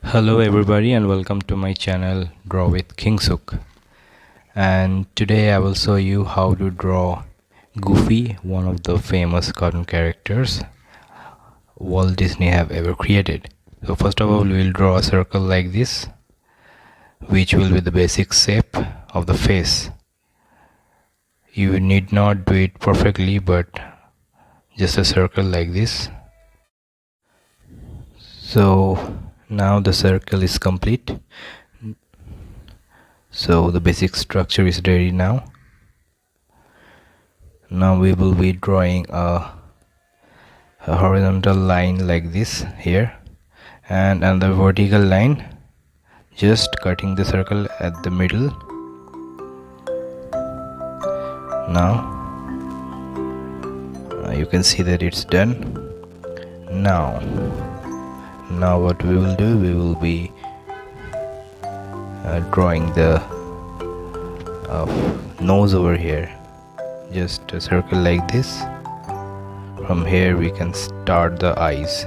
Hello everybody and welcome to my channel Draw with King Suk. And today I will show you how to draw Goofy, one of the famous cartoon characters Walt Disney have ever created. So first of all we will draw a circle like this, which will be the basic shape of the face. You need not do it perfectly, but just a circle like this. So now the circle is complete. So the basic structure is ready now. Now we will be drawing a horizontal line like this here, and another vertical line, just cutting the circle at the middle. Now you can see that it's done. Now what we will do, we will be drawing the nose over here. Just a circle like this. From here we can start the eyes.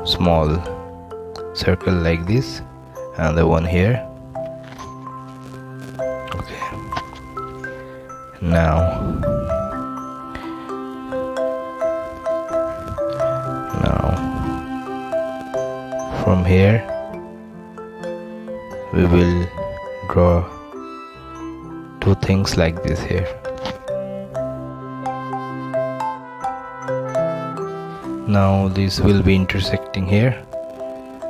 Small circle like this, and the one here. Okay. Now from here we will draw two things like this here. Now this will be intersecting here,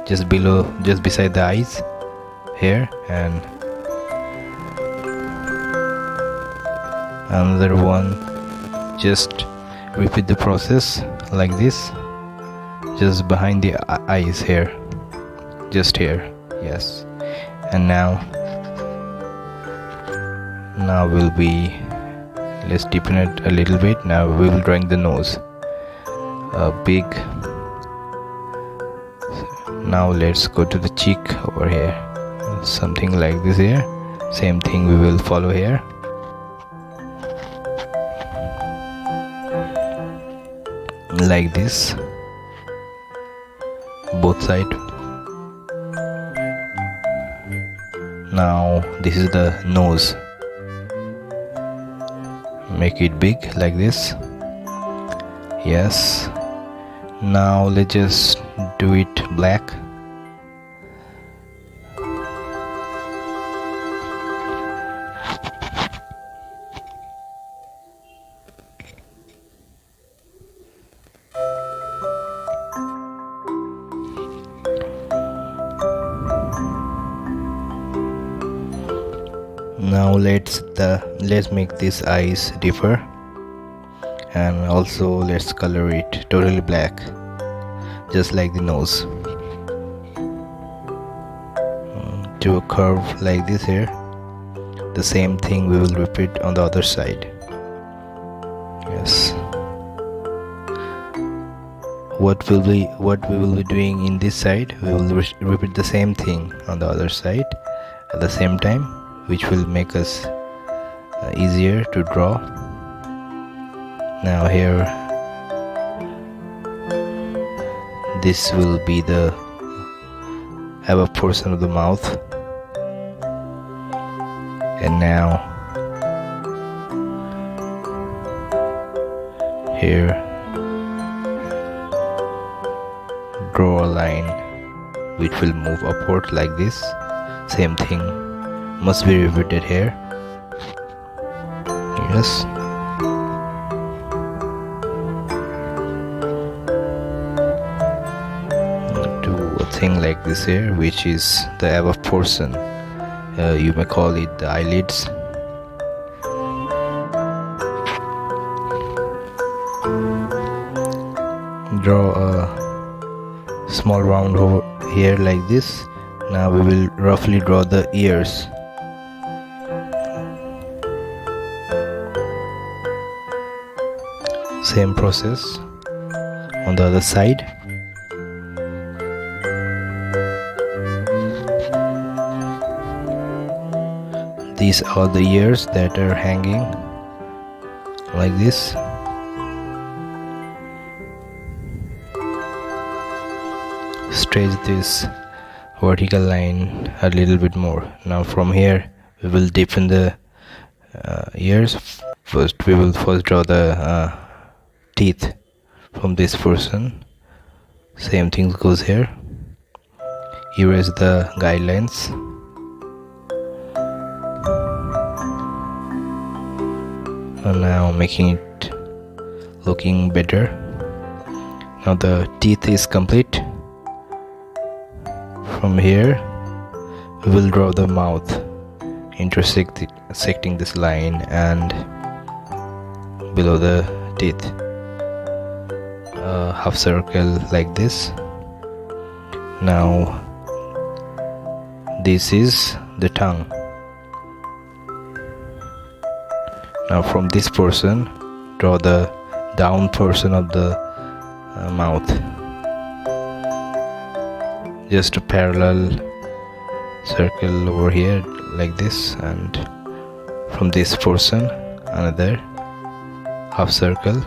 just beside the eyes here, and another one. Just repeat the process like this, just behind the eyes here, just here. Yes. And now we'll be, let's deepen it a little bit. Now we will drawing the nose, big. Now let's go to the cheek over here, something like this here. Same thing we will follow here. Like this, both sides. Now this is the nose. Make it big like this. Yes. Now let's just do it black. Now let's make these eyes differ, and also let's color it totally black, just like the nose. Do a curve like this here. The same thing we will repeat on the other side. Yes. What we will be doing in this side, we will repeat the same thing on the other side at the same time, which will make us easier to draw. Now here, this will be the above portion of the mouth, and now here draw a line which will move upward like this. Same thing must be repeated here. Yes. Do a thing like this here, which is the above portion. You may call it the eyelids. Draw a small round over here like this. Now we will roughly draw the ears. Same process on the other side. These are the ears that are hanging like this. stretch this vertical line a little bit more. Now from here we will deepen the ears. First we will draw the teeth from this person. Same thing goes here. Erase the guidelines. And now making it looking better. Now the teeth is complete. From here we will draw the mouth, intersecting this line and below the teeth, a half circle like this. Now this is the tongue. Now from this portion draw the down portion of the mouth, just a parallel circle over here like this, and from this portion another half circle.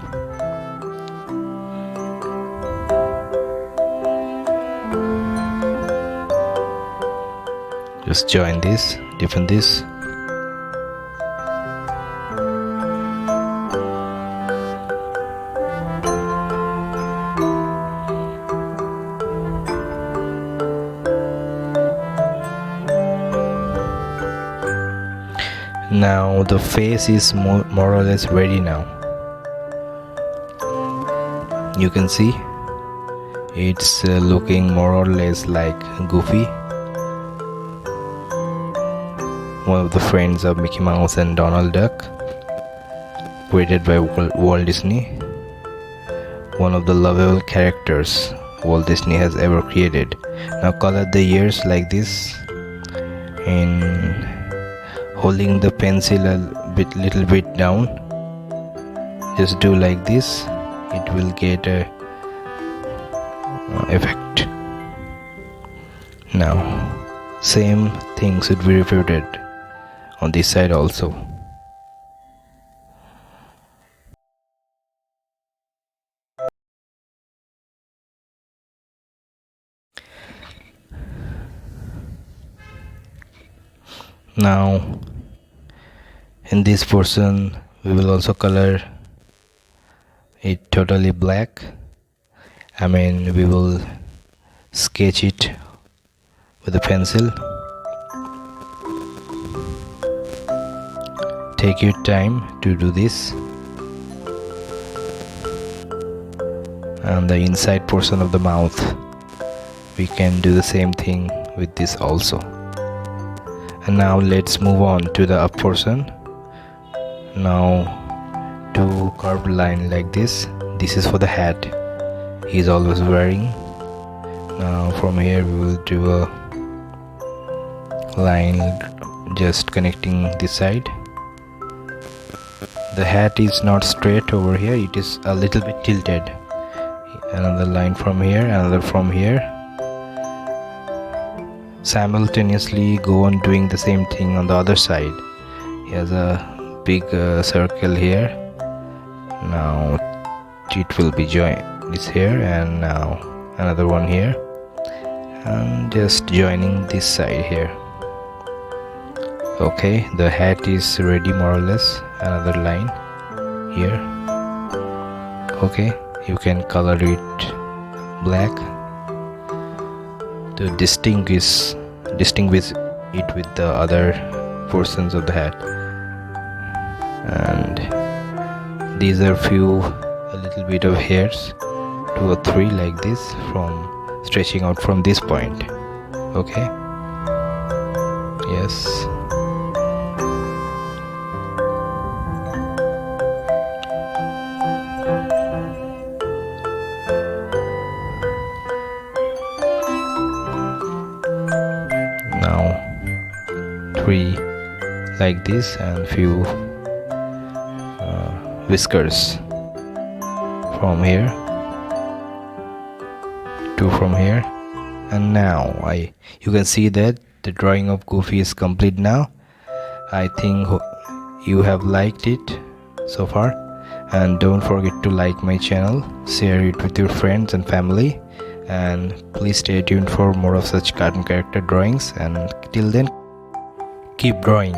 Just join this, deepen this. Now the face is more or less ready now. You can see it's looking more or less like Goofy, one of the friends of Mickey Mouse and Donald Duck, created by Walt Disney, one of the lovable characters Walt Disney has ever created. Now color the ears like this, and holding the pencil little bit down, just do like this, it will get a effect. Now same thing should be repeated on this side also. Now in this portion we will also color it totally black. I mean, we will sketch it with a pencil. Take your time to do this. And the inside portion of the mouth, we can do the same thing with this also. And now let's move on to the up portion. Now do curved line like this. This is for the hat he's always wearing. Now from here we will do a line just connecting this side. The hat is not straight over here, it is a little bit tilted. Another line from here, another from here. Simultaneously go on doing the same thing on the other side. He has a big circle here. Now it will be joined this here, and now another one here, and just joining this side here. Okay, the hat is ready more or less. Another line here. Okay, you can color it black to distinguish it with the other portions of the hat. And these are a little bit of hairs, 2 or 3 like this, from stretching out from this point. Okay, yes. Now 3 like this, and few whiskers from here, 2 from here. And now you can see that the drawing of Goofy is complete now. I think you have liked it so far, and don't forget to like my channel, share it with your friends and family, and please stay tuned for more of such cartoon character drawings, and till then keep drawing.